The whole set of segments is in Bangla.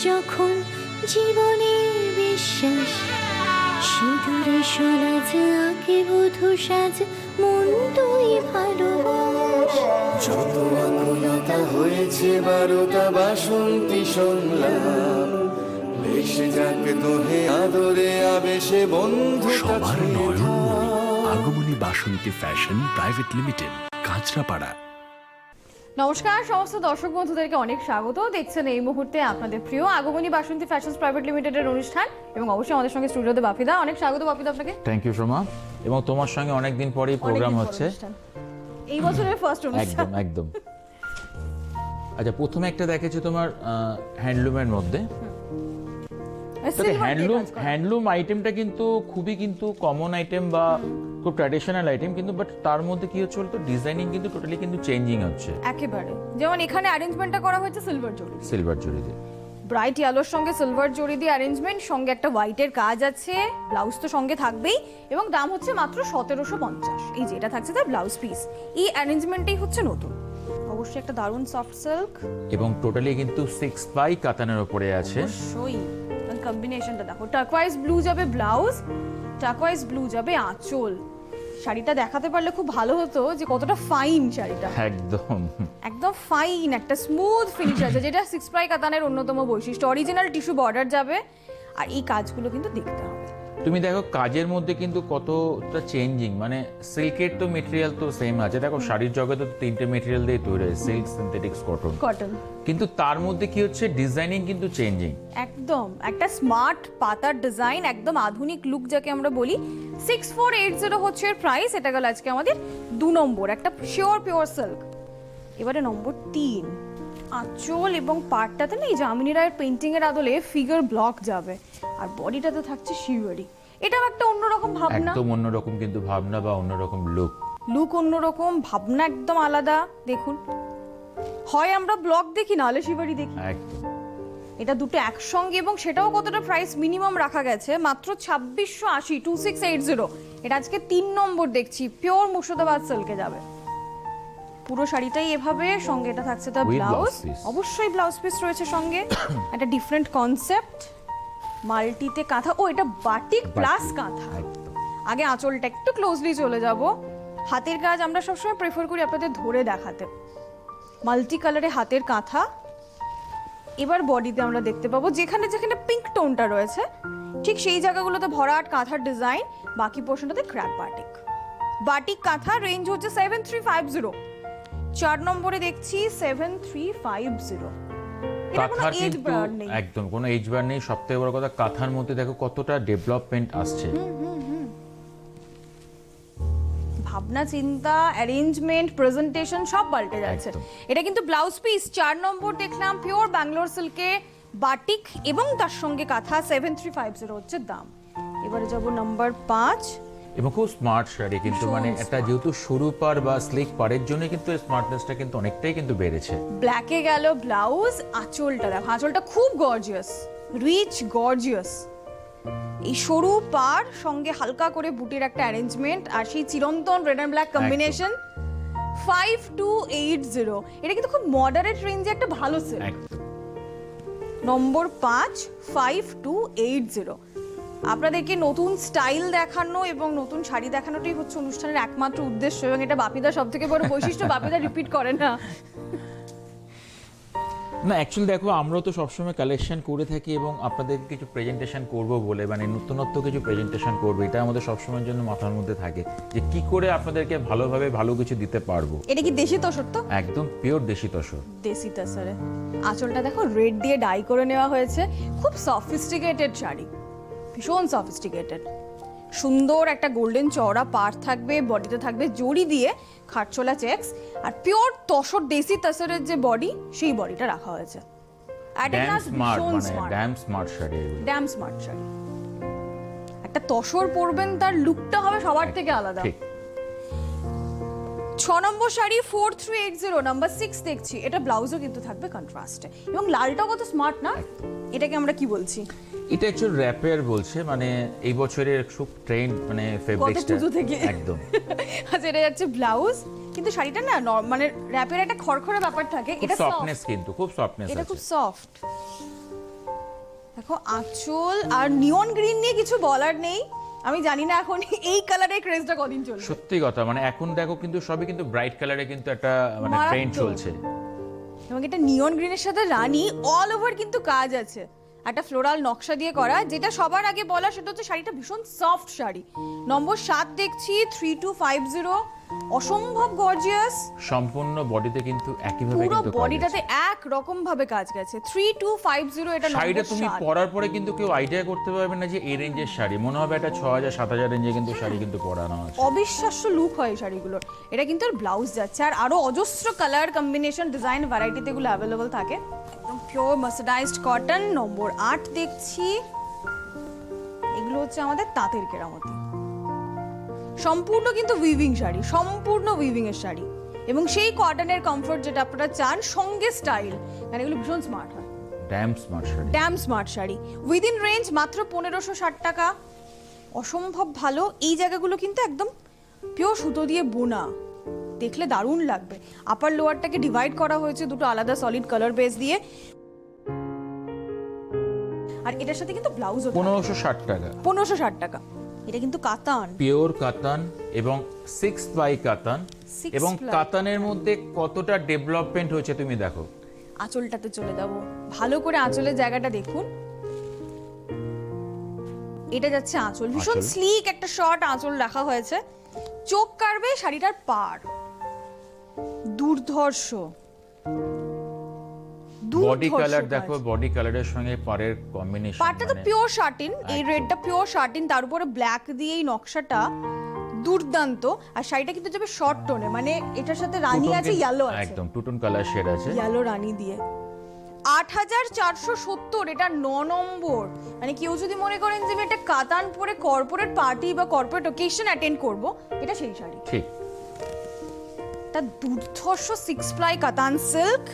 যখন জীবনের বিশ্বাস, সিঁদুরে সলাজ আঁকে বধূ সাজ, মন তুই ভালোবাস। যত আকুলতা হয়েছে বারোটা বাসন্তী সংলাপ, ভেসে যাক দোহে আদরে আবেশে বন্ধু সবার নয়নমণি আগমনী বাসন্তী ফ্যাশন প্রাইভেট লিমিটেড, কাঁচরাপাড়া। নমস্কার সমস্ত দর্শক বন্ধুদেরকে অনেক স্বাগত। দেখছেন এই মুহূর্তে আপনাদের প্রিয় আগমনী বাসন্তী ফ্যাশনস প্রাইভেট লিমিটেডের অনুষ্ঠান, এবং অবশ্যই আমাদের সঙ্গে স্টুডিওতে বাপিদা। অনেক স্বাগত বাপিদা আপনাকে। থ্যাংক ইউ সোমা, এবং তোমার সঙ্গে অনেকদিন পরেই প্রোগ্রাম হচ্ছে, এই বছরের ফার্স্ট অনুষ্ঠান। একদম একদম। আচ্ছা, প্রথমে একটা দেখেছি তোমার হ্যান্ডলুমের মধ্যে। হ্যান্ডলুম আইটেমটা কিন্তু খুবই কমন আইটেম বা খুব ট্র্যাডিশনাল আইটেম, কিন্তু বাট তার মধ্যে কি হচ্ছে বলতো, ডিজাইনিং কিন্তু টোটালি চেঞ্জিং হচ্ছে একেবারে। যেমন এখানে অ্যারেঞ্জমেন্টটা করা হয়েছে সিলভার জরি দিয়ে, ব্রাইট ইয়েলোর সঙ্গে সিলভার জরি দিয়ে অ্যারেঞ্জমেন্ট, সঙ্গে একটা হোয়াইটের কাজ আছে, ব্লাউজ তো সঙ্গে থাকবেই, এবং দাম হচ্ছে মাত্র 1750। এই যেটা থাকছে তার ব্লাউজ পিস। এই অ্যারেঞ্জমেন্টই হচ্ছে নতুন, অবশ্যই একটা দারুণ সফট সিল্ক, এবং টোটালি কিন্তু 6 বাই কাতানের উপরে আছে। অবশ্যই কম্বিনেশনটা দেখো, টার্কোয়াইজ ব্লু যাবে ব্লাউজ, টার্কোয়াইজ ব্লু যাবে আঁচল। শাড়িটা দেখাতে পারলে খুব ভালো হতো যে কতটা ফাইন শাড়িটা, একদম একদম ফাইন একটা স্মুথ ফিনিশ আছে, যেটা 6 বাই কাতানের অন্যতম বৈশিষ্ট্য। অরিজিনাল টিস্যু বর্ডার যাবে, আর এই কাজগুলো কিন্তু দেখতে হবে। তুমি দেখো কাজের মধ্যে কিন্তু কতটা চেঞ্জিং, মানে সিল্কের তো মেটেরিয়াল তো সেম আছে। দেখো শাড়ির জগতে তো 3টে মেটেরিয়াল দিয়ে তৈরি হয়, সিল্ক, সিনথেটিক্স, কটন, কিন্তু তার মধ্যে কি হচ্ছে, ডিজাইনিং কিন্তু চেঞ্জিং। একদম একটা স্মার্ট পাতার ডিজাইন, একদম আধুনিক লুক যাকে আমরা বলি। 6480 হচ্ছে এর প্রাইস। এটা গেল আজকে আমাদের 2 নম্বর, একটা পিওর সিল্ক। এবারে নম্বর 3, আঁচল এবং পাড়টাতে না এই যামিনী রায়ের পেইন্টিং এর আদলে ফিগার ব্লক যাবে, আর বডিটাতে থাকছে শিউয়ারি। এটাও একটা অন্যরকম ভাবনা, একদম অন্যরকম কিন্তু ভাবনা বা অন্যরকম লুক অন্যরকম ভাবনা, একদম আলাদা। দেখুন, হয় আমরা ব্লক দেখি, নাহলে শিউয়ারি দেখি, একদম। এটা দুটো একসঙ্গে, এবং সেটাও কতটা প্রাইস মিনিমাম রাখা গেছে, মাত্র 2680, 2680। এটা আজকে 3 নম্বর দেখছি, পিওর মুর্শিদাবাদ সিল্কে যাবে। পুরো শাড়িটাই এভাবে, সঙ্গে এটা থাকছে তার ব্লাউজ, অবশ্যই ব্লাউজ পিস রয়েছে সঙ্গে। একটা ডিফারেন্ট কনসেপ্ট, মাল্টিতে কাঁথা। ও, এটা বাটিক প্লাস কাঁথা। আগে আঁচলটা একটু ক্লোজলি চলে যাব। হাতের কাজ আমরা সবসময় প্রেফার করি আপনাদের ধরে দেখাতে। মাল্টি কালারে হাতের কাঁথা। এবার বডিতে আমরা দেখতে পাবো যেখানে যেখানে পিঙ্ক টোনটা রয়েছে, ঠিক সেই জায়গাগুলোতে ভরাট কাঁথার ডিজাইন, বাকি পোর্শনটাতে ক্র্যাপ বাটিক কাঁথা। রেঞ্জ হচ্ছে 7350। 4 নম্বরে দেখছি 7350। কাঁথার কিন্তু একদম কোনো এজ বার নেই। সবথেকে বড় কথা, কাঁথার মধ্যে দেখো কতটা ডেভেলপমেন্ট আসছে। ভাবনা চিন্তা, অ্যারেঞ্জমেন্ট, প্রেজেন্টেশন সব পাল্টে যাচ্ছে। এটা কিন্তু ব্লাউজ পিস 4 নম্বর দেখলাম, পিওর ব্যাঙ্গালোর সিল্কে বাটিক, এবং তার সঙ্গে কাঁথা। 7350 হচ্ছে দাম। এবারে যাব নাম্বার 5, এবং খুব স্মার্ট শাড়ি কিন্তু, মানে একটা যেহেতু সরু পাড় বা স্লিক পাড়ের জন্য কিন্তু স্মার্টনেসটা কিন্তু অনেকটাই কিন্তু বেড়েছে। ব্ল্যাকে গেল ব্লাউজ, আঁচলটা দেখো, আঁচলটা খুব গর্জিয়াস, রিচ গর্জিয়াস। এই সরু পাড় সঙ্গে হালকা করে বুটির একটা অ্যারেঞ্জমেন্ট, আর সেই চিরন্তন রেড অ্যান্ড ব্ল্যাক কম্বিনেশন। 5280। এটা কিন্তু খুব মডারেট রেঞ্জে একটা ভালো সেট। নম্বর 5, 5280। আপনাদেরকে নতুন স্টাইল দেখানো এবং নতুন শাড়ি দেখানোটাই হচ্ছে অনুষ্ঠানের একমাত্র উদ্দেশ্য, এবং এটা বাপিদা সব থেকে বড় বৈশিষ্ট্য। বাপিদা রিপিট করে না। অ্যাকচুয়ালি দেখো, আমরাও তো সবসময় কালেকশন করে থাকি, এবং আপনাদের কিছু প্রেজেন্টেশন করব বলে, মানে নতুনত্ব কিছু প্রেজেন্টেশন করবো, এটা আমাদের সবসময়ের জন্য মাথার মধ্যে থাকে যে কি করে আপনাদেরকে ভালোভাবে ভালো কিছু দিতে পারবো। এটা কি দেশি তসর? তো একদম পিওর দেশি তসর। দেশি তসরে আঁচলটা দেখো রেড দিয়ে ডাই করে নেওয়া হয়েছে। খুব সফিস্টিকেটেড শাড়ি, ভীষণ সফিস্টিকেটেড। সুন্দর একটা গোল্ডেন চওড়া পাড় থাকবে, বডিতে থাকবে জড়ি দিয়ে খাটছোলা চেকস, আর পিওর তসর দেশি তসরের যে বডি, সেই বডিটা রাখা হয়েছে। Damn smart sari. একটা তসর পরবেন, তার লুকটা হবে সবার থেকে আলাদা। 6 নম্বর শাড়ি 4380, নাম্বার 6 দেখছি। এটা ব্লাউজও কিন্তু থাকবে কন্ট্রাস্টে, এবং লালটাও কত স্মার্ট না। এটাকে আমরা কি বলছি? এটা অ্যাকচুয়ালি র্যাপের বলছে, মানে এই বছরের খুব ট্রেন্ড, মানে ফেব্রিক্সটা একদম। আচ্ছা, এটা যাচ্ছে ব্লাউজ, কিন্তু শাড়িটা না মানে র্যাপের একটা খড়খড়ে ব্যাপার থাকে। এটা সফটনেস, কিন্তু খুব সফটনেস আছে। এটা খুব সফট। দেখো আঁচল আর নিয়ন গ্রিন নিয়ে কিছু বলার নেই। আমি জানি না এখন এই কালারের ক্রেজটা কদিন চলবে। সত্যি কথা, মানে এখন দেখো কিন্তু সবই কিন্তু ব্রাইট কালারে কিন্তু একটা মানে মারাত্মক। ট্রেন্ড চলছে। এবং এটা নিয়ন গ্রিনের সাথে রানী অল ওভার কিন্তু কাজ আছে, একটা ফ্লোরাল নকশা দিয়ে করা। যেটা সবার আগে বলা সেটা হচ্ছে শাড়িটা ভীষণ সফট শাড়ি। নম্বর 7 দেখছি 3250, অসম্ভব গর্জিয়াস। সম্পূর্ণ বডিতে কিন্তু একইভাবে পুরো কিন্তু বডিটাতে এক রকম ভাবে কাজ গেছে। 3250 এটা শাড়িটা নম্বর তুমি 7। পরার পরে কিন্তু কেউ আইডিয়া করতে পারবে না যে এই রেঞ্জের শাড়ি, মনে হবে একটা 6000-7000 রেঞ্জে কিন্তু শাড়ি কিন্তু পরানো আছে। অবিশ্বাস্য লুক হয় এই শাড়িগুলোর। এটা কিন্তু ব্লাউজ যাচ্ছে, আর আরো অজস্র কালার কম্বিনেশন ডিজাইন ভ্যারাইটিতে এগুলো অ্যাভেলেবল থাকে। একদম পিওর মার্সারাইজড কটন। নম্বর 8 দেখছি, এগুলো হচ্ছে আমাদের তাঁতের কেরামতি। সম্পূর্ণ কিন্তু উইভিং শাড়ি, সম্পূর্ণ উইভিং এর শাড়ি, এবং সেই কটনের কমফোর্ট যেটা আপনারা চান, সঙ্গে স্টাইল, মানে এগুলো ভীষণ স্মার্ট হয়। Damn smart sari, damn smart sari. Within range মাত্র 1560 টাকা, অসম্ভব ভালো। এই জায়গাগুলো কিন্তু একদম পিওর সুতো দিয়ে বোনা, দেখলে দারুণ লাগবে। আপার লোয়ারটাকে ডিভাইড করা হয়েছে দুটো আলাদা সলিড কালার বেস দিয়ে, আর এটার সাথে কিন্তু ব্লাউজও 1560 টাকা। 1560 টাকা। এটা কিন্তু কাতান, পিওর কাতান এবং 6 বাই কাতান, 6 এবং ply কাতানের মধ্যে কতটা ডেভেলপমেন্ট হয়েছে তুমি দেখো। আঁচলটাতে চলে যাব, ভালো করে আঁচলের জায়গাটা দেখুন। এটা যাচ্ছে আঁচল, ভীষণ আঁচল। স্লিক একটা শর্ট আঁচল রাখা হয়েছে। চোখ কাড়বে শাড়িটার পাড়, দুর্ধর্ষ। বডি কালার দেখো, বডি কালারের সঙ্গে পাড়ের কম্বিনেশন, পাড়টা তো পিওর শার্টিন, এই রেডটা পিওর শার্টিন, তার উপরে ব্ল্যাক দিয়ে এই নকশাটা দুর্দান্ত। আর শাড়িটা কিন্তু যাবে শর্ট টোনে, মানে এটার সাথে রানী আছে, ইয়েলো আছে, একদম টুটন কালার শেড আছে, ইয়েলো রানী দিয়ে। 8470, এটা 9 নম্বর। মানে কেউ যদি মনে করেন যে আমি একটা কাতান পরে কর্পোরেট পার্টি বা কর্পোরেট অকেশন অ্যাটেন্ড করব, এটা সেই শাড়ি। ঠিক। এটা দুর্ধর্ষ 6 প্লাই কাতান সিল্ক,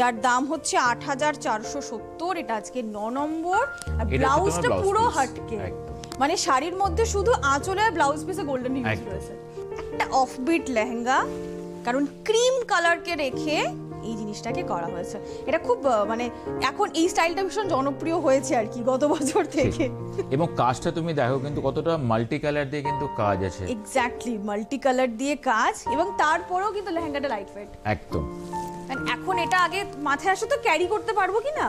যার দাম হচ্ছে 8470। এটা আজকে 9 নম্বর। আর এটা ব্লাউজটা তোমার পুরো blouse piece, হাটকে, একদম। মানে শাড়ির মধ্যে শুধু আঁচলে আর ব্লাউজ পিসে গোল্ডেন ইউজ একদম। রয়েছে। একটা অফবিট লেহেঙ্গা, কারণ ক্রিম কালারকে রেখে এই জিনিসটাকে করা হয়েছে। এটা খুব মানে এখন এই স্টাইলটা ভীষণ জনপ্রিয় হয়েছে আর কি গত বছর থেকে। এবং কাজটা তুমি দেখো কিন্তু কতটা মাল্টি কালার দিয়ে কিন্তু কাজ আছে। এক্স্যাক্টলি, মাল্টি কালার দিয়ে কাজ, এবং তারপরেও কিন্তু লেহেঙ্গাটা লাইট ওয়েট। একদম। এখন এটা আগে মাথায় আসে তো ক্যারি করতে পারবো কিনা,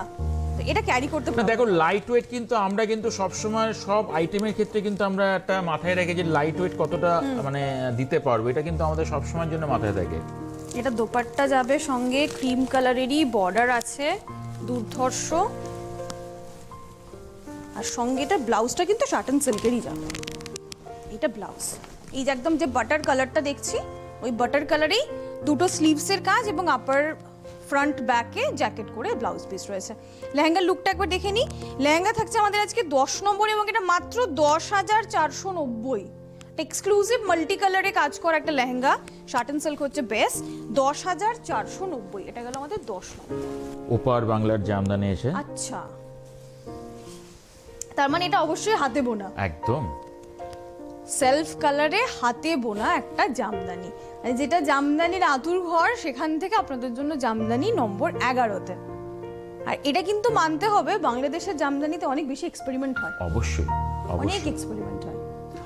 তো এটা ক্যারি করতে না পারবো। দেখো, লাইট ওয়েট কিন্তু আমরা কিন্তু সবসময় সব আইটেমের ক্ষেত্রে কিন্তু আমরা একটা মাথায় রেখে যে লাইট ওয়েট কতটা মানে দিতে পারবো, এটা কিন্তু আমাদের সবসময়ের জন্য মাথায় থাকে। এটা দোপাট্টা যাবে সঙ্গে, ক্রিম কালারেরই বর্ডার আছে, দুর্ধর্ষ। আর সঙ্গে এটা ব্লাউজটা কিন্তু শার্টন সিল্কেরই যাবে। এটা ব্লাউজ, এই যে একদম যে বাটার কালারটা দেখছি, ওই বাটার কালারেই দুটো স্লিভসের কাজ, এবং আপার ফ্রন্ট ব্যাকে জ্যাকেট করে ব্লাউজ পিস রয়েছে। লেহেঙ্গার লুকটা একবার দেখে নিই। লেহেঙ্গা থাকছে আমাদের আজকে 10 নম্বর, এবং এটা মাত্র 10,490। এক্সক্লুসিভ মাল্টি কালারে কাজ করা একটা লেহেঙ্গা, শার্টন সিল্ক হচ্ছে বেস্ট, 10,490। এটা গেল আমাদের 10 নম্বর। ওপার বাংলার জামদানি এসে, আচ্ছা, তার মানে এটা অবশ্যই হাতে বোনা, একদম সেলফ কালারে হাতে বোনা একটা জামদানি। মানে যেটা জামদানির আতুর ঘর, সেখান থেকে আপনাদের জন্য জামদানি নম্বর 11তে। আর এটা কিন্তু মানতে হবে, বাংলাদেশের জামদানিতে অনেক বেশি এক্সপেরিমেন্ট হয়, অবশ্যই অনেক অবশ্যই। এক্সপেরিমেন্ট হয়।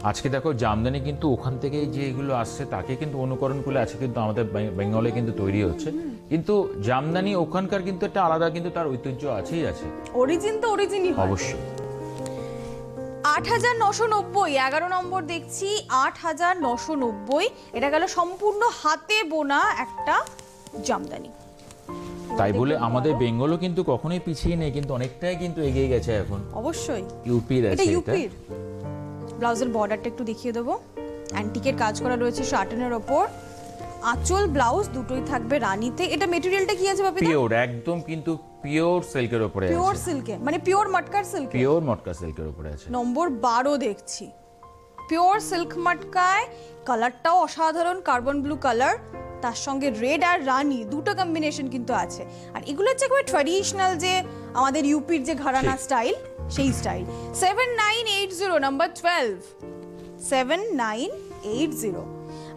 আজকে দেখো জামদানি কিন্তু ওখান থেকে যেগুলো আসছে তাকে কিন্তু অনুকরণ করে আছে কিন্তু আমাদের বেঙ্গলে কিন্তু তৈরি হচ্ছে, কিন্তু জামদানি ওখানকার কিন্তু একটা আলাদা কিন্তু তার ঐতিহ্য আছেই আছে, অরিজিন তো অরিজিনই হয়। অবশ্যই। 8,990, 11 নম্বর দেখছি, 8,990। এটা গেল সম্পূর্ণ হাতে বোনা একটা জামদানি। তাই বলে আমাদের বেঙ্গলও কিন্তু কখনোই পিছিয়ে নেই, কিন্তু অনেকটাই কিন্তু এগিয়ে গেছে এখন। অবশ্যই ইউপির এটা আছে এটা। ইউপির। ব্লাউজের বর্ডারটা একটু দেখিয়ে দেবো, অ্যান্টিকের কাজ করা রয়েছে শার্টনের ওপর। আঁচল ব্লাউজ দুটোই থাকবে রানীতে। এটা মেটেরিয়ালটা কি আছে বাপিদা? পিওর, একদম কিন্তু পিওর সিল্কের উপরে আছে, পিওর সিল্কে, মানে পিওর মটকার সিল্ক। পিওর মটকা সিল্কের উপরে আছে। নম্বর 12 দেখছি, পিওর সিল্ক মটকায়, কালারটাও অসাধারণ, কার্বন ব্লু কালার, তার সঙ্গে রেড আর রানী দুটো কম্বিনেশন কিন্তু আছে। আর এগুলো হচ্ছে একবার ট্র্যাডিশনাল যে আমাদের ইউপির যে ঘরানা স্টাইল, সেই স্টাইল। 7980, নাম্বার 12, 7980।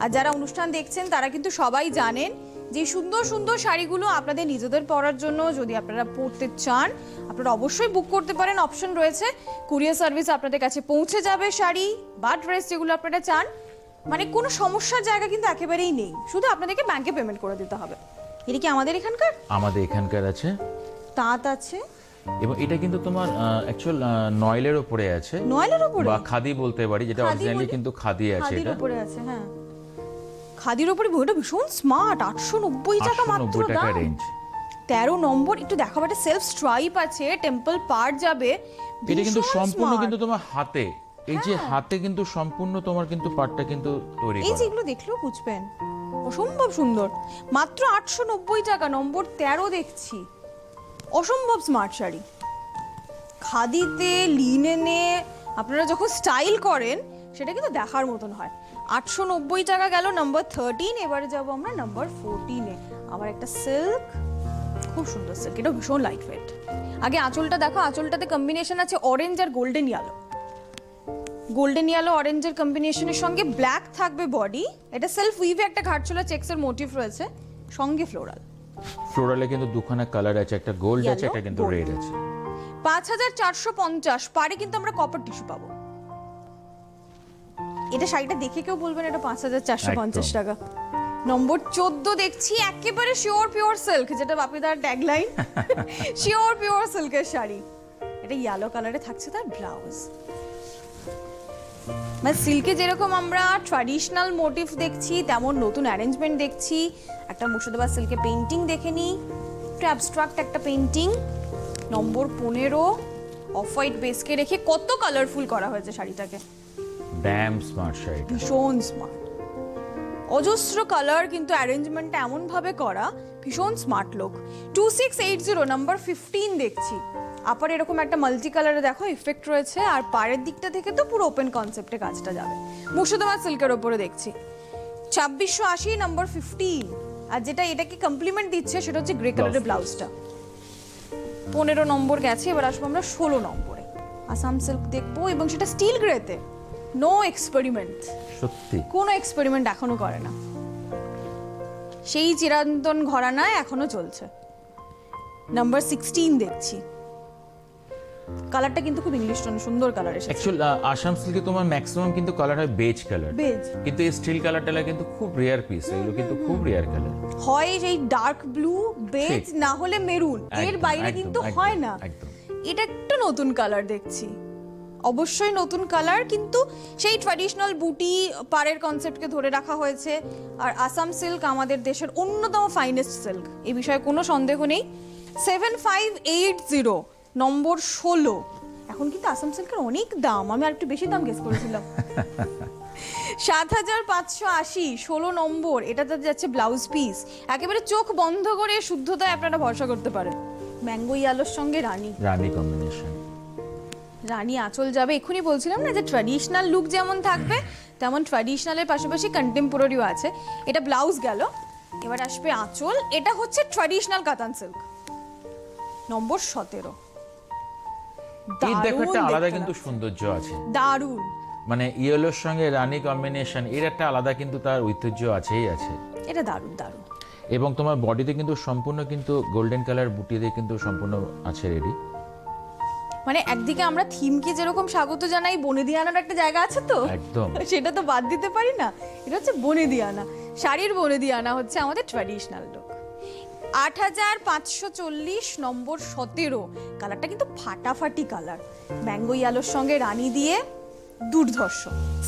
আর যারা অনুষ্ঠান দেখছেন তারা কিন্তু সবাই জানেন যে সুন্দর সুন্দর শাড়িগুলো আপনাদের নিজেদের পরার জন্য যদি আপনারা পরতে চান, আপনারা অবশ্যই বুক করতে পারেন, অপশন রয়েছে। কুরিয়ার সার্ভিস আপনাদের কাছে পৌঁছে যাবে শাড়ি বা ড্রেস যেগুলো আপনারা চান। মানে কোনো সমস্যার জায়গা কিন্তু একেবারেই নেই, শুধু আপনাদেরকে ব্যাংকে পেমেন্ট করে দিতে হবে। এটা কি আমাদের এখানকার? আমাদের এখানকার আছে, তাঁত আছে, এবং এটা কিন্তু তোমার অ্যাকচুয়াল নয়েলের উপরে আছে, নয়েলের উপরে বা খাদি বলতে পারি, যেটা খাদি অরিজিনালি বলে? কিন্তু খাদি আছে। খাদির এটা উপরে আছে, হ্যাঁ খাদির উপরে। বইটা ভীষণ স্মার্ট, 890 টাকা মাত্র 890 টাকা দাম। রেঞ্জ। 13 নম্বর, একটু দেখাবো, একটা সেলফ স্ট্রাইপ আছে, টেম্পল পার্ট যাবে। এটা কিন্তু ভীষণ সম্পূর্ণ smart। কিন্তু তোমার হাতে, এই যে হাতে কিন্তু সম্পূর্ণ তোমার কিন্তু পার্টটা কিন্তু তৈরি এই করা। যেগুলো দেখলেও বুঝবেন, অসম্ভব সুন্দর। মাত্র 890 টাকা, নম্বর 13 দেখছি। অসম্ভব স্মার্ট শাড়ি, খাদিতে লিনেনে আপনারা যখন স্টাইল করেন সেটা কিন্তু দেখার মতন হয়। 890 টাকা গেল নাম্বার 13। এবারে যাবো আমরা নাম্বার 14-এ। আবার একটা সিল্ক, খুব সুন্দর সিল্ক, এটা ভীষণ লাইট ওয়েট। আগে আঁচলটা দেখো, আঁচলটাতে কম্বিনেশন আছে অরেঞ্জ আর গোল্ডেন ইয়েলো। গোল্ডেন ইয়েলো অরেঞ্জের কম্বিনেশনের সঙ্গে ব্ল্যাক থাকবে বডি। এটা সেলফ উইভে একটা ঘাটচোলা চেক্সের মোটিভ রয়েছে, সঙ্গে ফ্লোরাল। ফ্লোরালে কিন্তু দুখানা কালার আছে, একটা গোল্ড আছে, Yellow, একটা কিন্তু gold। রেড আছে। 5450 পারে কিন্তু আমরা কপার টিস্যু পাবো। এটা শাড়িটা দেখে কেউ বলবেন এটা 5450 একদম। টাকা। নম্বর 14 দেখছি, একেবারে শিওর পিওর সিল্ক, যেটা বাপিদার ট্যাগলাইন, শিওর পিওর সিল্কের শাড়ি। এটা ইয়েলো কালারে থাকছে তার ব্লাউজ। মানে সিল্কে যেরকম আমরা ট্র্যাডিশনাল মোটিভ দেখছি, তেমন নতুন অ্যারেঞ্জমেন্ট দেখছি। একটা মুর্শিদাবাদ সিল্কে পেইন্টিং দেখে নিই, একটু অ্যাবস্ট্রাক্ট একটা পেইন্টিং। নম্বর 15, অফ হোয়াইট বেসকে রেখে কত কালারফুল করা হয়েছে শাড়িটাকে, ড্যাম স্মার্ট শাড়িটা। ভীষণ স্মার্ট। অজস্র কালার, কিন্তু অ্যারেঞ্জমেন্টটা এমন ভাবে করা, ভীষণ স্মার্ট লুক। 2680 নাম্বার 15 দেখছি। আপার এরকম একটা মাল্টি কালারে দেখো ইফেক্ট রয়েছে, আর পাড়ের দিকটা থেকে তো পুরো ওপেন কনসেপ্টে কাজটা যাবে। মুর্শিদাবাদ সিল্কের ওপরে দেখছি 2680 নাম্বার 15। আর যেটা এটাকে কমপ্লিমেন্ট দিচ্ছে সেটা হচ্ছে গ্রে কালারের ব্লাউজটা। 15 নম্বর গেছে, এবার আসবো আমরা 16 নম্বরে। আসাম সিল্ক দেখবো, এবং সেটা স্টিল গ্রেতে। নো এক্সপেরিমেন্ট, সত্যি কোনো এক্সপেরিমেন্ট এখনো করে না, সেই চিরন্তন ঘরানায় এখনো চলছে। নাম্বার 16 দেখছি, কালারটা কিন্তু খুব ইংলিশ টোন, সুন্দর কালার এসেছে। অ্যাকচুয়াল আসাম সিল্কে তোমার ম্যাক্সিমাম কিন্তু কালার হয় বেজ কালার, বেজ কিন্তু এই স্টিল কালারটা কিন্তু খুব রেয়ার পিস, এগুলো কিন্তু খুব রেয়ার কালার। হয় এই ডার্ক ব্লু, বেজ, ঠিক। না হলে মেরুন, এর একদম, বাইরে একদম, কিন্তু একদম, হয় না। একদম। এটা একটু নতুন কালার দেখছি, অবশ্যই নতুন কালার, কিন্তু সেই ট্র্যাডিশনাল বুটি পাড়ের কনসেপ্টকে ধরে রাখা হয়েছে। আর আসাম সিল্ক আমাদের দেশের অন্যতম ফাইনেস্ট সিল্ক, এই বিষয়ে কোনো সন্দেহ নেই। 7580 নম্বর 16। এখন কিন্তু আসাম সিল্কের অনেক দাম, আমি আর একটু বেশি দাম গেস করেছিলাম। 7580, 16 নম্বর। এটাতে যাচ্ছে ব্লাউজ পিস, একেবারে চোখ বন্ধ করে শুদ্ধতায় আপনারা ভরসা করতে পারেন। ম্যাঙ্গো ইয়ালোর সঙ্গে রানী, রানী কম্বিনেশন। রানী আঁচল যাবে। এক্ষুনি বলছিলাম না যে ট্র্যাডিশনাল লুক যেমন থাকবে, তেমন ট্র্যাডিশনালের পাশাপাশি কন্টেম্পোরারিও আছে। এটা ব্লাউজ গেল, এবার আসবে আঁচল। এটা হচ্ছে ট্র্যাডিশনাল কাতান সিল্ক, নম্বর 17। এর দেখো একটা দারুণ আলাদা দেখতে কিন্তু লাগছে। সৌন্দর্য আছে, দারুণ। মানে ইয়েলোর সঙ্গে রানী কম্বিনেশন, এর একটা আলাদা কিন্তু তার ঐতিহ্য আছেই আছে। এটা দারুণ দারুণ। এবং তোমার বডিতে কিন্তু সম্পূর্ণ কিন্তু গোল্ডেন কালার বুটি দিয়ে কিন্তু সম্পূর্ণ আছে রেডি। মানে একদিকে আমরা থিমকে যেরকম স্বাগত জানাই, বনেদিয়ানার একটা জায়গা আছে তো, একদম। সেটা তো বাদ দিতে পারি না। এটা হচ্ছে বনেদিয়ানা, শাড়ির বনেদিয়ানা হচ্ছে আমাদের ট্র্যাডিশনাল লুক। 8540 নম্বর 17। কালারটা কিন্তু ফাটাফাটি কালার, ম্যাঙ্গো ইয়ালোর সঙ্গে রানী দিয়ে, দুর্ধর্ষ,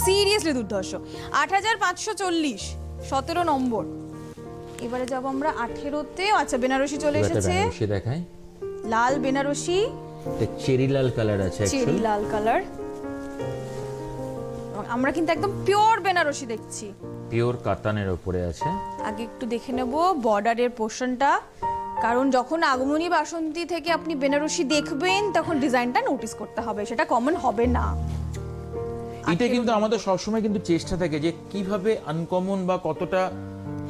সিরিয়াসলি দুর্ধর্ষ। 8540, 17 নম্বর। এবারে যাব আমরা 18-তে। আচ্ছা, বেনারসি চলে এসেছে, বেনারসি দেখাই, লাল বেনারসি, চেরি লাল কালার আছে চেরি অ্যাকচুয়ালি। লাল কালার। আমরা কিন্তু একদম পিওর বেনারসি দেখছি, পিওর কাতানের উপরে আছে। আগে একটু দেখে নেব বর্ডারের পোর্শনটা, কারণ যখন আগমনী বাসন্তী থেকে আপনি বেনারসি দেখবেন তখন ডিজাইনটা নোটিস করতে হবে, সেটা কমন হবে না। এটা কিন্তু আমাদের সবসময় কিন্তু চেষ্টা থাকে যে কিভাবে আনকমন বা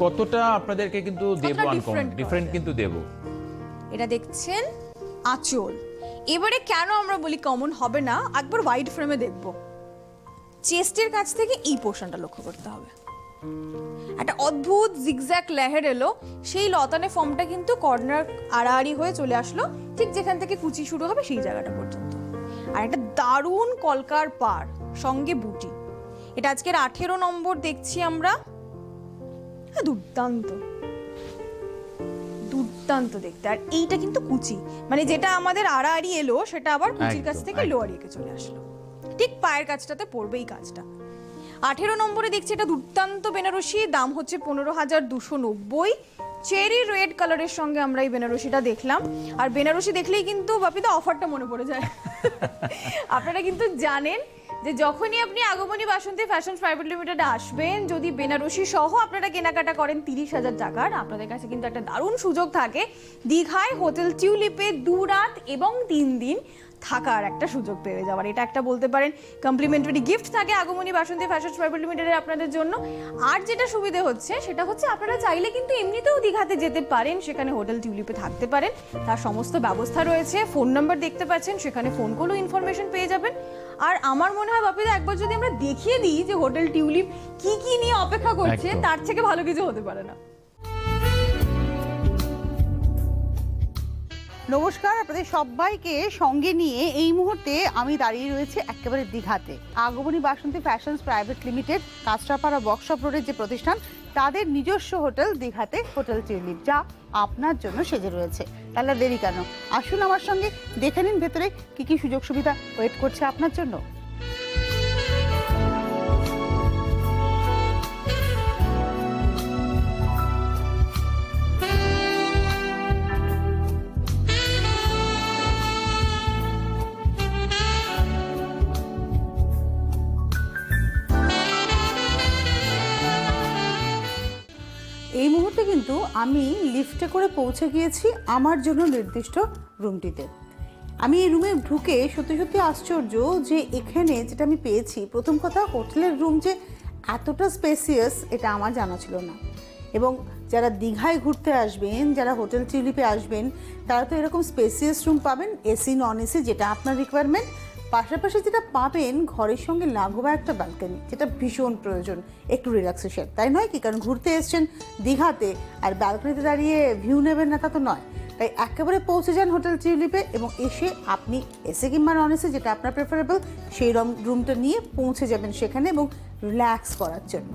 কতটা আপনাদেরকে কিন্তু দেব, আনকমন different ডিফারেন্ট কিন্তু দেব। এটা দেখছেন আঁচল। এবারে কেন আমরা বলি কমন হবে না, একবার ওয়াইড ফ্রেমে দেখব। চেস্টের কাছ থেকে এই পোর্শনটা লক্ষ্য করতে হবে, একটা অদ্ভুত জিগজ্যাগ লেহের এলো, সেই লতানে ফর্মটা কিন্তু কর্নার আড়াআড়ি হয়ে চলে আসলো ঠিক যেখান থেকে কুচি শুরু হবে সেই জায়গাটা পর্যন্ত। আর একটা দারুণ কলকার পাড় সঙ্গে বুটি, এটা আজকের 18 নম্বর দেখছি আমরা। দুর্দান্ত দুর্দান্ত দেখতে। আর এইটা কিন্তু কুচি, মানে যেটা আমাদের আড়াআড়ি এলো সেটা আবার কুচির কাছ থেকে লোয়ারিকে চলে আসলো, ঠিক পায়ের কাছটাতে পড়বে এই কাজটা। 18 নম্বরে দেখছি এটা দুর্দান্ত বেনারসি, দাম হচ্ছে 15,290। চেরি রেড কালারের সঙ্গে আমরা এই বেনারসিটা দেখলাম। আর বেনারসি দেখলেই কিন্তু বাপিদা অফারটা মনে পড়ে যায়। আপনারা কিন্তু জানেন যে যখনই আপনি আগমনী বাসন্তী ফ্যাশন প্রাইভেট লিমিটেডে আসবেন, যদি বেনারসি সহ আপনারা কেনাকাটা করেন 30,000 টাকার, আপনাদের কাছে কিন্তু একটা দারুণ সুযোগ থাকে দীঘায় হোটেল টিউলিপে 2 রাত এবং 3 দিন থাকার একটা সুযোগ পেয়ে যাওয়ার। এটা একটা বলতে পারেন কমপ্লিমেন্টারি গিফট থাকে আগমনী বাসন্তী ফ্যাশন প্রাইভেট লিমিটেডের আপনাদের জন্য। আর যেটা সুবিধে হচ্ছে সেটা হচ্ছে আপনারা চাইলে কিন্তু এমনিতেও দীঘাতে যেতে পারেন, সেখানে হোটেল টিউলিপে থাকতে পারেন, তার সমস্ত ব্যবস্থা রয়েছে। ফোন নাম্বার দেখতে পাচ্ছেন, সেখানে ফোন করলেও ইনফরমেশন পেয়ে যাবেন। আর আমার মনে হয় বাপিদা একবার যদি আমরা দেখিয়ে দিই যে হোটেল টিউলিপ কি কি নিয়ে অপেক্ষা করছে, তার থেকে ভালো কিছু হতে পারে না। নমস্কার, আপনাদের সবাইকে সঙ্গে নিয়ে এই মুহূর্তে আমি দাঁড়িয়ে রয়েছে একেবারে দীঘাতে। Agamani Basanti fashions private limited, Kanchrapara workshop রোডের যে প্রতিষ্ঠান, তাদের নিজস্ব হোটেল দীঘাতে হোটেল টিউলিপ, যা আপনার জন্য সেজে রয়েছে। তাহলে দেরি কেন, আসুন আমার সঙ্গে দেখে নিন ভেতরে কি কি সুযোগ সুবিধা ওয়েট করছে আপনার জন্য। এই মুহূর্তে কিন্তু আমি লিফটে করে পৌঁছে গিয়েছি আমার জন্য নির্দিষ্ট রুমটিতে। আমি এই রুমে ঢুকে সত্যি সত্যি আশ্চর্য যে এখানে যেটা আমি পেয়েছি, প্রথম কথা হোটেলের রুম যে এতটা স্পেসিয়াস এটা আমার জানা ছিল না। এবং যারা দীঘায় ঘুরতে আসবেন, যারা হোটেল টিউলিপে আসবেন, তারা তো এরকম স্পেসিয়াস রুম পাবেন, এসি নন এসি যেটা আপনার রিকোয়ারমেন্ট। পাশাপাশি যেটা পাবেন ঘরের সঙ্গে লাগোয়া একটা ব্যালকনি, যেটা ভীষণ প্রয়োজন একটু রিল্যাক্সেশন, তাই নয় কি? কারণ ঘুরতে এসছেন দীঘাতে আর ব্যালকনিতে দাঁড়িয়ে ভিউ নেবেন না তা তো নয়। তাই একেবারে পৌঁছে যান হোটেল টিউলিপে এবং এসে আপনি এসে কিংবা নন এসে যেটা আপনার প্রেফারেবল সেই রুমটা নিয়ে পৌঁছে যাবেন সেখানে এবং রিল্যাক্স করার জন্য।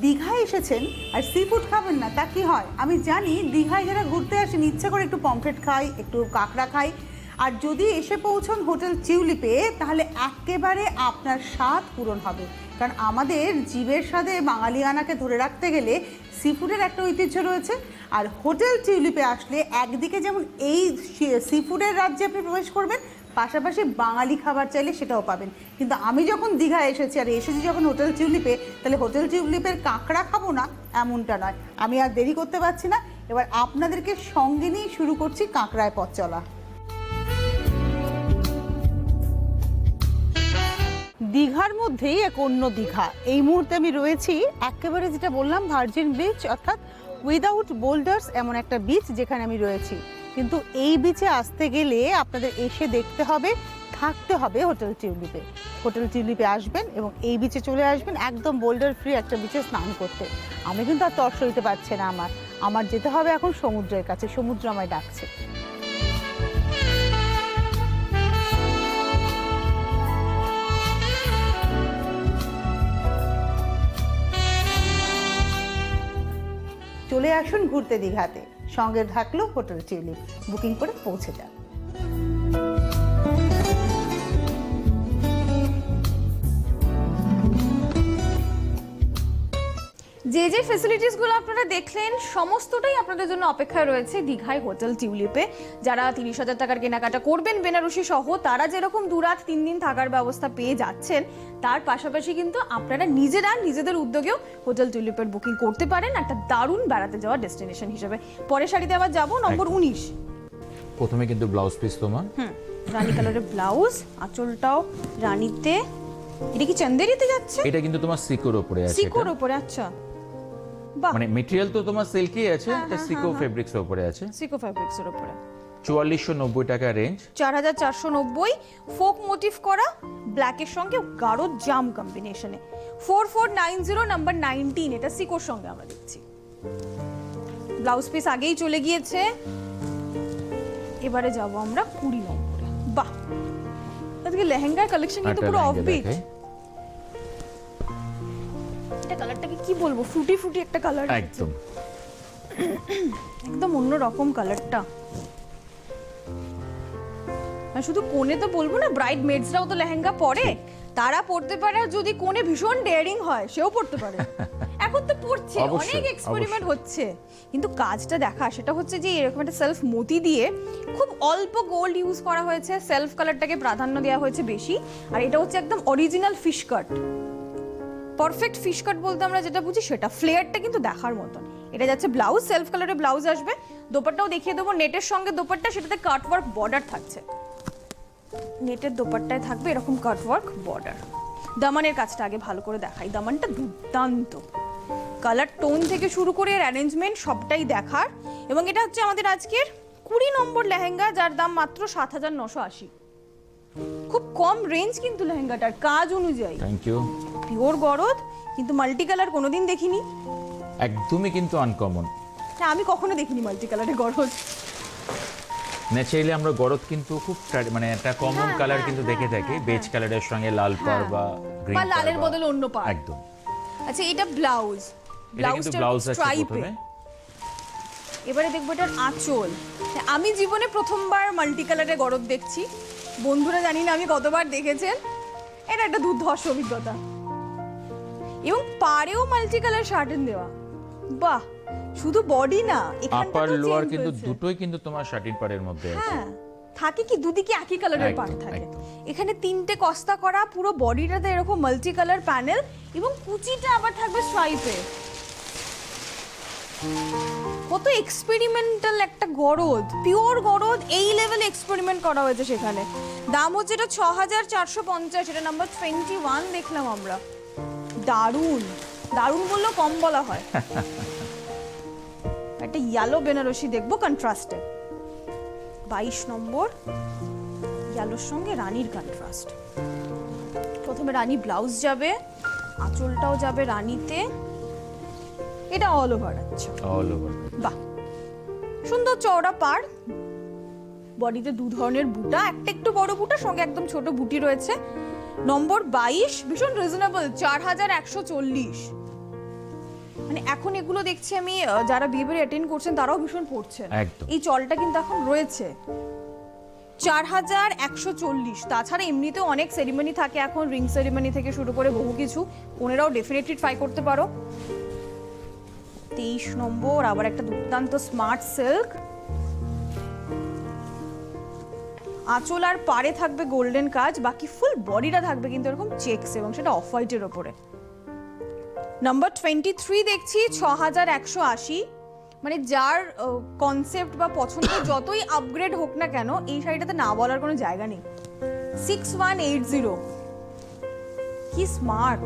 দীঘায় এসেছেন আর সি ফুড খাবেন না তা কি হয়? আমি জানি দীঘায় যারা ঘুরতে আসেন ইচ্ছে করে একটু পমফ্রেট খাই, একটু কাঁকড়া খাই, আর যদি এসে পৌঁছন হোটেল টিউলিপে তাহলে একেবারে আপনার স্বাদ পূরণ হবে। কারণ আমাদের জীবের স্বাদে বাঙালিয়ানাকে ধরে রাখতে গেলে সি ফুডের একটা ঐতিহ্য রয়েছে। আর হোটেল টিউলিপে আসলে একদিকে যেমন এই সি ফুডের রাজ্যে আপনি প্রবেশ করবেন, পাশাপাশি বাঙালি খাবার চাইলে সেটাও পাবেন। কিন্তু আমি যখন দীঘা এসেছি আর এসেছি যখন হোটেল টিউলিপে, তাহলে হোটেল টিউলিপের কাঁকড়া খাবো না এমনটা নয়। আমি আর দেরি করতে পারছি না, এবার আপনাদেরকে সঙ্গে নিয়ে শুরু করছি কাঁকড়ায় পথ চলা। দীঘার মধ্যেই এক অন্য দীঘা। এই মুহূর্তে আমি রয়েছি একেবারে যেটা বললাম ভার্জিন বিচ, অর্থাৎ উইদাউট বোল্ডার্স, এমন একটা বিচ যেখানে আমি রয়েছি। কিন্তু এই বিচে আসতে গেলে আপনাদের এসে দেখতে হবে, থাকতে হবে হোটেল টিউলিপে। হোটেল টিউলিপে আসবেন এবং এই বিচে চলে আসবেন একদম বোল্ডার ফ্রি একটা বিচে স্নান করতে। আমি কিন্তু আর তর সইতে পারছি না, আমার যেতে হবে এখন সমুদ্রের কাছে, সমুদ্র আমায় ডাকছে। চলে আসুন ঘুরতে দীঘাতে, সঙ্গে থাকলো হোটেল টিউলিপ, বুকিং করে পৌঁছে যান। যে যে ফ্যাসিলিটিসগুলো আপনারা দেখলেন সমস্তটাই আপনাদের জন্য অপেক্ষায় রয়েছে দীঘায় হোটেল টিউলিপে। যারা 30,000 টাকার কেনাকাটা করবেন বেনারসি সহ, তারা যেরকম 2 রাত 3 দিন থাকার ব্যবস্থা পেয়ে যাচ্ছেন, তার পাশাপাশি কিন্তু আপনারা নিজেরা নিজেদের উদ্যোগেও হোটেল টিউলিপের বুকিং করতে পারেন একটা দারুণ বেড়াতে যাওয়া ডেস্টিনেশন হিসেবে। পরের শাড়িতে আবার যাব নম্বর 19। প্রথমে কিন্তু ব্লাউজ পিস তোমার রানী কালারের ব্লাউজ, আঁচলটাও রানীতে। এটা কি চন্দেরিতে যাচ্ছে? এটা কিন্তু তোমার সিকোর উপরে আছে। সিকোর উপরে, আচ্ছা বাহ। মানে মেটেরিয়াল তো তোমার সিল্কই আছে, এটা সিকো ফেব্রিক্স এর উপরে আছে। সিকো ফ্যাব্রিক্সের উপরে 4490 টাকা রেঞ্জ। 4490, ফোক মোটিভ করা ব্ল্যাকের সঙ্গে গাঢ় জাম কম্বিনেশনে। 4490 নাম্বার 19, এটা সিকোর সঙ্গে আমরা দেখছি। ব্লাউজ পিস আগেই চলে গিয়েছে, এবারে যাব আমরা 20 নম্বরে। বাহ, আজকে লেহেঙ্গার কালেকশন কিন্তু পুরো অফবিট। এটা কালারটাকে কি বলবো, ফ্রুটি ফ্রুটি একটা কালার, একদম একদম অন্য রকম কালারটা। আর শুধু কোণে তো বলবো না, ব্রাইড মেডসরাও তো লেহেঙ্গা পরে, তারা পড়তে পারে। আর যদি কোণে ভীষণ ডেয়ারিং হয় সেও পড়তে পারে। এখন তো পড়ছে, অবশ্যই, অনেক এক্সপেরিমেন্ট হচ্ছে, কিন্তু কাজটা দেখা সেটা হচ্ছে যে এরকম একটা সেলফ মতি দিয়ে খুব অল্প গোল্ড ইউজ করা হয়েছে, সেলফ কালারটাকে প্রাধান্য দেওয়া হয়েছে বেশি। আর এটা হচ্ছে একদম অরিজিনাল ফিশ কাট, পারফেক্ট ফিশ কাট বলতে আমরা যেটা বুঝি সেটা। ফ্লেয়ারটা কিন্তু দেখার মতন। এটা যাচ্ছে ব্লাউজ, সেলফ কালারের ব্লাউজ আসবে। দোপাট্টাও দেখিয়ে দেবো, নেটের সঙ্গে দোপাট্টা, সেটাতে কাট ওয়ার্ক বর্ডার থাকছে। নেটের দোপাট্টায় থাকবে এরকম কাট ওয়ার্ক বর্ডার। দামানের কাজটা আগে ভালো করে দেখাই, দামানটা দুর্দান্ত, কালার টোন থেকে শুরু করে এর অ্যারেঞ্জমেন্ট সবটাই দেখার। এবং এটা হচ্ছে আমাদের আজকের 20 নম্বর লেহেঙ্গা, যার দাম মাত্র 7980। খুব কম রেঞ্জ কিন্তু লেহেঙ্গাটার কাজ অনুযায়ী। Thank you. পিওর গরদ, কিন্তু মাল্টি কালার কোনোদিন দেখিনি। একদমই কিন্তু আনকমন। না, আমি কখনো দেখিনি মাল্টি কালারে গরদ। ন্যাচারালি আমরা গরদ কিন্তু খুব মানে একটা কমন কালার কিন্তু দেখে থাকি, বেজ কালারের সঙ্গে লাল পাড় বা গ্রিন বা পাড় লালের বদলে অন্য পাড়। একদম। আচ্ছা, এটা ব্লাউজ, এটা কিন্তু ব্লাউজ আছে স্ট্রাইপে। প্রথমে। এবারে দেখবো এটার আঁচল। আমি জীবনে প্রথমবার মাল্টি কালারে গরদ দেখছি, বন্ধুরা জানি না আমি কতবার দেখেছেন। এটা একটা দুর্ধর্ষ অভিজ্ঞতা। এবং পাড়েও মাল্টি কালার শার্টেন দেওয়া, বাহ। শুধু বডি না, আপার লোয়ার কিন্তু দুটোই কিন্তু তোমার শার্টিন পাড়ের মধ্যে আছে। হ্যাঁ, থাকে কি দুদিকে একই কালারের পাড় একদম, থাকে। একদম। এখানে 3টে কস্তা করা, পুরো বডিটাতে এরকম মাল্টি কালার প্যানেল, এবং কুচিটা আবার থাকবে স্ট্রাইপে। কত এক্সপেরিমেন্টাল একটা গরদ, পিওর গরদ, এই লেভেলে এক্সপেরিমেন্ট করা হয়েছে সেখানে। দাম হচ্ছে এটা 6450, এটা নাম্বার 21 দেখলাম আমরা। দারুণ, দারুণ বললেও কম বলা হয়। একটা ইয়েলো বেনারসি দেখবো কন্ট্রাস্টে, 22 নম্বর, ইয়েলোর সঙ্গে রানীর কন্ট্রাস্ট। প্রথমে রানী ব্লাউজ যাবে, আঁচলটাও যাবে রানীতে। এটা অল ওভার, আচ্ছা অল ওভার। বাহ, সুন্দর চওড়া পাড়, বডিতে দু ধরনের বুটা, একটা একটু বড় বুটা, সঙ্গে একদম ছোট বুটি রয়েছে। নম্বর 22, ভীষণ রিজনেবল, 4140। মানে এখন এগুলো দেখছি আমি, যারা বিয়ে বাড়ি অ্যাটেন্ড করছেন তারাও ভীষণ পড়ছেন। একদম। এই চলটা কিন্তু এখন রয়েছে 4140। তাছাড়া এমনিতেও অনেক সেরিমনি থাকে এখন, রিং সেরিমনি থেকে শুরু করে বহু কিছু, ওনারাও ডেফিনেটলি ট্রাই করতে পারো। 23 নম্বর, আবার একটা দুর্দান্ত স্মার্ট সিল্ক। আঁচল আর পাড়ে থাকবে গোল্ডেন কাজ, বাকি ফুল বডিটা থাকবে কিন্তু এরকম চেকস, এবং সেটা অফ হোয়াইটের ওপরে। নাম্বার 23 দেখছি 6180। মানে যার কনসেপ্ট বা পছন্দ যতই আপগ্রেড হোক না কেন, এই শাড়িটাতে না বলার কোনো জায়গা নেই। 6180, কি স্মার্ট,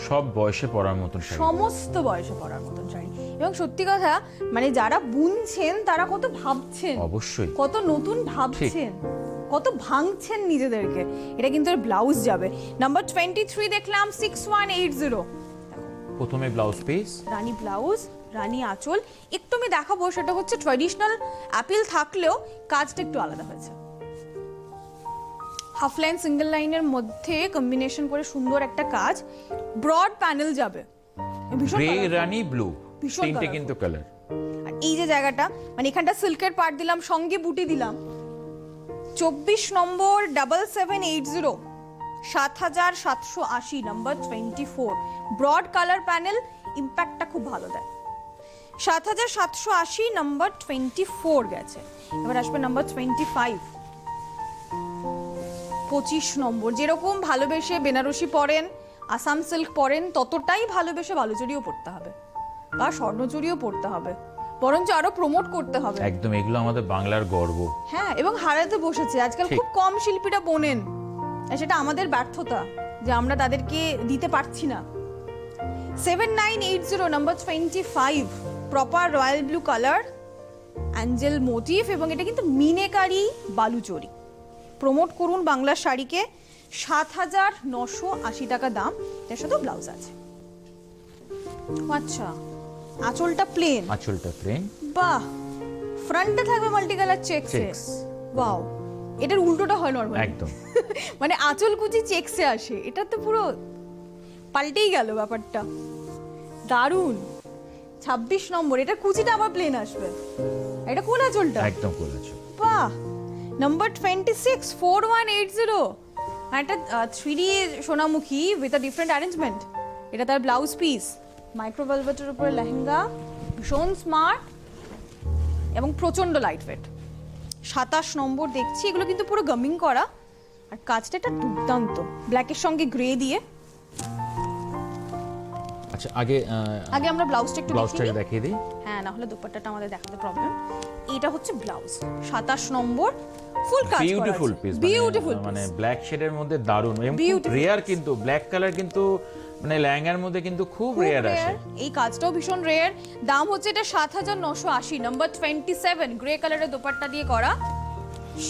সব বয়সে পরার মতন শাড়ি। সমস্ত বয়সে পরার মতন শাড়ি। এবং সত্যি কথা, মানে যারা বুনছেন তারা কত ভাবছেন, অবশ্যই কত নতুন ভাবছেন, কত ভাঙছেন নিজেদেরকে। এটা কিন্তু এর ব্লাউজ যাবে। নাম্বার 23 দেখলাম 6180। প্রথমে ব্লাউজ পিস, রানী ব্লাউজ, রানী আঁচল। একটু আমি দেখাবো, সেটা হচ্ছে ট্র্যাডিশনাল অ্যাপিল থাকলেও কাজটা একটু আলাদা হয়েছে। হাফ লাইন সিঙ্গেল লাইনের মধ্যে কম্বিনেশন করে সুন্দর একটা কাজ, ব্রড প্যানেল যাবে, ভীষণ গ্রে, colourful। রানী, ব্লু, ভীষণ তিনটে colourful। কিন্তু কালার। আর এই যে জায়গাটা, মানে এখানটা সিল্কের পার্ট দিলাম, সঙ্গে বুটি দিলাম। 24 নম্বর 7780, 7780, নাম্বার 24, ব্রড কালার প্যানেল, ইম্প্যাক্টটা খুব ভালো দেয়। 7780, নাম্বার 24 গেছে। এবার আসবে নাম্বার 25, 25 নম্বর। যেরকম ভালোবেসে বেনারসি পরেন, আসাম সিল্ক পরেন, ততটাই ভালোবেসে বালুচুরিও পরতে হবে বা স্বর্ণচুরিও পরতে হবে, বরঞ্চ আরো প্রমোট করতে হবে। একদম, এগুলো আমাদের বাংলার গর্ব। হ্যাঁ, এবং হারাতে বসেছে আজকাল, ঠিক। খুব কম শিল্পীরা বোনেন, আর সেটা আমাদের ব্যর্থতা যে আমরা তাদেরকে দিতে পারছি না। 7980 number 25 proper royal blue colour angel motif এবং এটা কিন্তু মিনেকারি বালুচরি। প্রমোট করুন বাংলার শাড়িকে। 7980 টাকা দাম, এর সাথে ব্লাউজ আছে। আচ্ছা, আঁচলটা প্লেন, আঁচলটা প্লেন, বাহ, ফ্রন্টে থাকবে মাল্টি কালার চেকসে, ওয়াও, এটার উল্টোটা হয় নরমালি একদম। মানে আঁচল কুচি চেকসে আসে, এটা তো পুরো পাল্টেই গেল ব্যাপারটা, দারুণ। 26 নম্বর, এটা কুচিটা আবার প্লেন আসবে, এটা কোন আঁচলটা? একদম কোন আঁচল, বাহ। নাম্বার 26 4180, একটা 3D Sonamukhi with a different arrangement, এটা তার ব্লাউজ পিস, মাইক্রো ভেলভেটের উপরে লেহেঙ্গা, ভীষণ স্মার্ট এবং প্রচন্ড লাইট ওয়েট। 27 নম্বর দেখছি, এগুলো কিন্তু পুরো গামিং করা, আর কাজটা একটা দুর্দান্ত, ব্ল্যাকের সঙ্গে গ্রে দিয়ে। আচ্ছা, আগে আমরা ব্লাউজটা একটু দেখিয়ে দিই। হ্যাঁ, না হলে দুপাট্টাটা আমাদের দেখাতে প্রবলেম। এটা হচ্ছে ব্লাউজ, 27 নম্বর, ফুল কাজ করা, বিউটিফুল পিস, বিউটিফুল, মানে ব্ল্যাক শেডের মধ্যে দারুণ এবং রেয়ার, কিন্তু ব্ল্যাক কালার কিন্তু মানে লেহেঙ্গার মধ্যে কিন্তু খুব রেয়ার আসে। এই কাজটাও ভীষণ রেয়ার। দাম হচ্ছে এটা 7980, নাম্বার 27 গ্রে কালারের দোপাট্টা দিয়ে করা,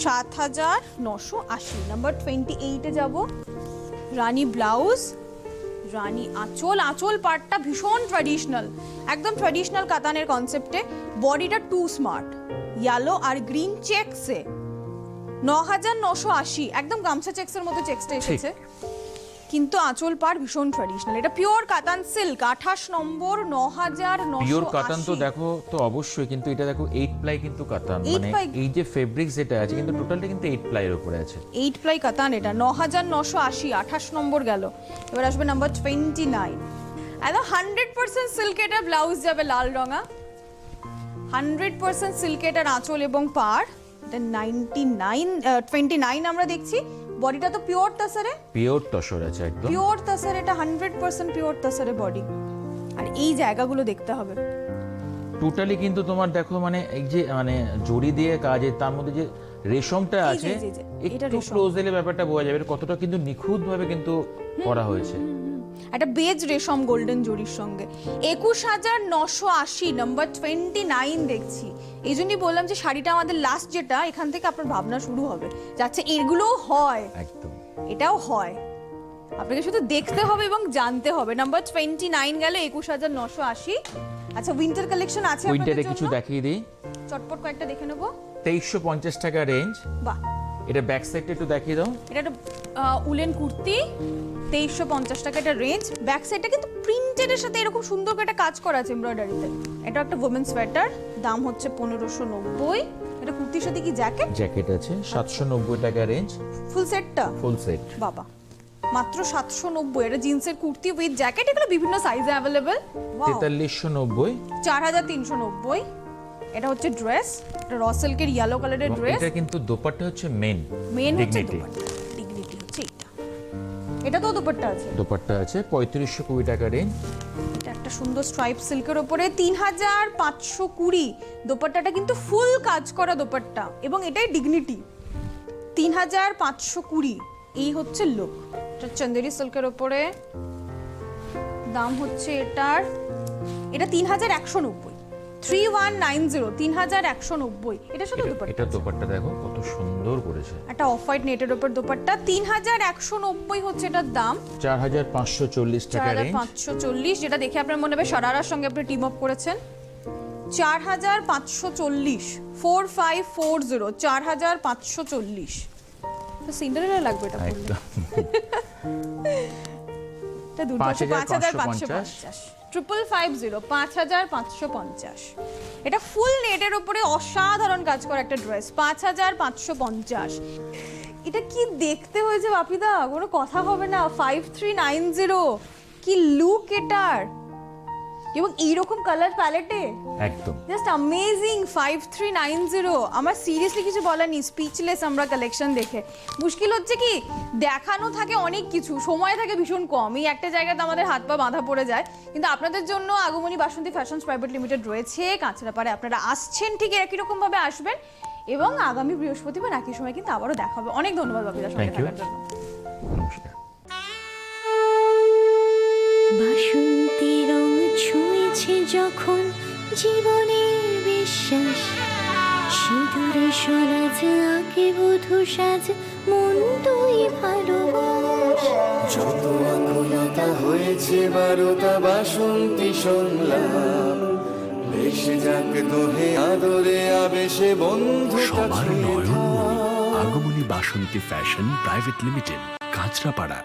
7980। নাম্বার 28 এ যাব, রানী ব্লাউজ, রানী আঁচল, আঁচল পার্টটা ভীষণ ট্র্যাডিশনাল, একদম ট্র্যাডিশনাল কাতানের কনসেপ্টে, বডিটা টু স্মার্ট, ইয়েলো আর গ্রিন চেকসে, 9980, একদম গামছা চেকসের মতো চেকসটা এসেছে, কিন্তু আঁচল পাড় ভীষণ ট্র্যাডিশনাল। এটা পিওর কাতান সিল্ক, 28 নম্বর, 9980। পিওর কাতান তো দেখো তো অবশ্যই, কিন্তু এটা দেখো 8 প্লাই কিন্তু কাতান, মানে এই যে ফেব্রিক্স যেটা আছে কিন্তু টোটালটা কিন্তু 8 প্লাই এর উপরে আছে, 8 প্লাই কাতান, এটা 9980, 28 নম্বর গেল। এবার আসবে নাম্বার 29, একদম 100% সিল্ক, এটা ব্লাউজ যাবে লাল রঙা, 100% সিল্ক, এটার আঁচল এবং পাড়, এটা 29 আমরা দেখছি। বডিটা তো পিওর তাসারে, পিওর তসর আছে, একদম পিওর তাসারে, এটা 100% পিওর তাসারে বডি। আর এই জায়গাগুলো দেখতে হবে, টোটালি কিন্তু তোমার দেখো মানে এই যে মানে জড়ি দিয়ে কাজে, তার মধ্যে যে রেশমটা আছে, একটু ক্লোজ এলে ব্যাপারটা বোঝা যাবে কতটা কিন্তু নিখুঁত ভাবে কিন্তু করা হয়েছে। একটা বেজ রেশম গোল্ডেন জরির সঙ্গে। 21980, নাম্বার 29 দেখছি। এই জন্যই বললাম যে শাড়িটা আমাদের লাস্ট, যেটা এখান থেকে আপনার ভাবনা শুরু হবে যাচ্ছে এগুলোও হয়, একদম এটাও হয়, আপনাকে শুধু দেখতে হবে এবং জানতে হবে। নাম্বার 29 গেল, 21980। আচ্ছা, উইন্টার কালেকশন আছে আপনাদের উইন্টারে জন্য, কিছু দেখিয়ে দিই, চটপট কয়েকটা দেখে নেব। 2350 টাকা রেঞ্জ। বাহ, এটা ব্যাক সাইডটা একটু দেখিয়ে দাও। এটা একটা উলেন কুর্তি, 2350 টাকা এটা রেঞ্জ। ব্যাক সাইডটা কিন্তু প্রিন্টেডের সাথে এরকম সুন্দর করে একটা কাজ করা আছে এমব্রয়ডারিতে। এটা একটা ওমেন সোয়েটার, দাম হচ্ছে 1590। এটা কুর্তির সাথে কি জ্যাকেট? জ্যাকেট আছে, 790 টাকা রেঞ্জ। ফুল সেটটা? ফুল সেট, বাবা, মাত্র 790। এটা জিন্সের কুর্তি উইথ জ্যাকেট, এগুলো বিভিন্ন সাইজে अवेलेबल। 4390, 4390। এটা হচ্ছে ড্রেস, এটা র সিল্কের ইয়েলো কালারের ড্রেস। এটা কিন্তু দোপাট্টা হচ্ছে মেন হচ্ছে দোপাট্টা, ডিগনিটি হচ্ছে এটা। এটা তো দোপাট্টা আছে, দোপাট্টা আছে 3520 টাকা রেঞ্জ। এটা একটা সুন্দর স্ট্রাইপ সিল্কের উপরে 3520। দোপাট্টাটা কিন্তু ফুল কাজ করা দোপাট্টা এবং এটাই ডিগনিটি। 3520, এই হচ্ছে লুক। এটা চন্দেরি সিল্কের উপরে, দাম হচ্ছে এটার, এটা 3190, 3190, 3190। এটা শুধু দোপাট্টা, এটা দোপাট্টা দেখো কত সুন্দর করেছে, একটা অফ হোয়াইট নেটের উপর দোপাট্টা। 3190 হচ্ছে এটার দাম। 4540 টাকা রেঞ্জ। 4540, যেটা দেখে আপনার মনে হবে শরারার সঙ্গে আপনি টিম আপ করেছেন। 4540, 4540, 4540। তো সিন্ডারেলা লাগবে এটা পরলে। একদম এটা দুটো 5550, 5550, 5550। এটা ফুল নেটের উপরে অসাধারণ কাজ করা একটা ড্রেস, 5550। এটা কি দেখতে হয়েছে বাপিদা, কোনো কথা হবে না। 5390, কি লুক এটার, এবং এইরকম কালার প্যালেটে, একদম জাস্ট অ্যামেজিং। 5390, আমার সিরিয়াসলি কিছু বলার নেই, স্পিচলেস আমরা কালেকশন দেখে। মুশকিল হচ্ছে কি, দেখানো থাকে অনেক কিছু, সময় থাকে ভীষণ কম, এই একটা জায়গাতে আমাদের হাত পা বাঁধা পড়ে যায়। কিন্তু আপনাদের জন্য আগমনী বাসন্তী ফ্যাশনস প্রাইভেট লিমিটেড রয়েছে কাঁচরাপাড়ে। আপনারা আসছেন ঠিক একই রকম ভাবে আসবেন, এবং আগামী বৃহস্পতিবার একই সময় কিন্তু আবারও দেখা হবে। অনেক ধন্যবাদ বাপিদার সঙ্গে থাকার জন্য। নমস্কার। বাসন্তী রং ছুঁয়েছে যখন জীবনের বিশ্বাস, সিঁদুরে সলাজ আঁকে বধূ সাজ, মন তুই ভালোবাস। যত আকুলতা হয়েছে বারোটা বাসন্তী সংলাপ, ভেসে যাক দোহে আদরে আবেশে বন্ধু সবার নয়ন আগমনী বাসন্তী ফ্যাশন প্রাইভেট লিমিটেড, কাঁচরাপাড়া।